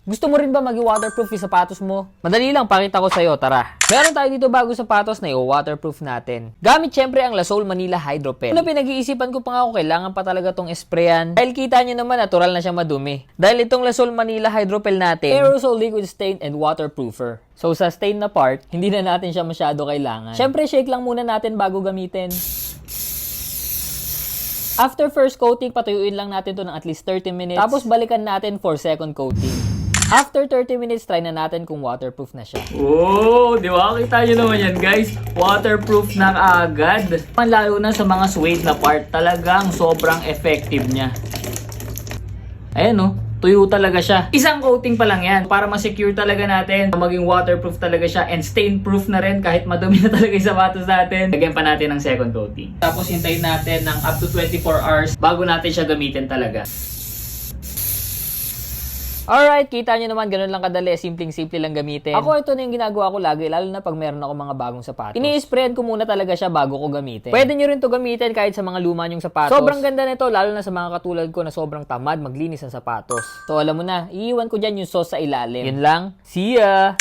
Gusto mo rin ba maging waterproof yung sapatos mo? Madali lang, pakita ko sa'yo, tara. Meron tayo dito bago sapatos na i-waterproof natin. Gamit syempre ang Lasol Manila Hydro Pen. Ano, pinag-iisipan ko pa nga ako, kailangan pa talaga tong sprayan. Dahil kita nyo naman, natural na siya madumi. Dahil itong Lasol Manila Hydro Pen natin, aerosol liquid stain and waterproofer. So sa stain na part, hindi na natin siya masyado kailangan. Syempre, shake lang muna natin bago gamitin. After first coating, patuyuin lang natin to ng at least 30 minutes. Tapos balikan natin for second coating. After 30 minutes, try na natin kung waterproof na siya. Oh, di ba? Kita nyo naman yan, guys. Waterproof na agad. Lalo na sa mga suede na part, talagang sobrang effective niya. Ayan, oh. Tuyo talaga siya. Isang coating pa lang yan para ma-secure talaga natin. Maging waterproof talaga siya and stain-proof na rin kahit madumi na talaga yung sapatos natin. Lagyan pa natin ng second coating. Tapos hintayin natin ng up to 24 hours bago natin siya gamitin talaga. Alright, kita nyo naman, ganun lang kadali, simpleng-simple lang gamitin. Ako, ito na yung ginagawa ko lagi, lalo na pag meron ako mga bagong sapatos. Ini-sprayan ko muna talaga siya bago ko gamitin. Pwede nyo rin to gamitin kahit sa mga luma nyong sapatos. Sobrang ganda nito, lalo na sa mga katulad ko na sobrang tamad maglinis ng sapatos. So, alam mo na, iiwan ko dyan yung sauce sa ilalim. Yun lang, see ya!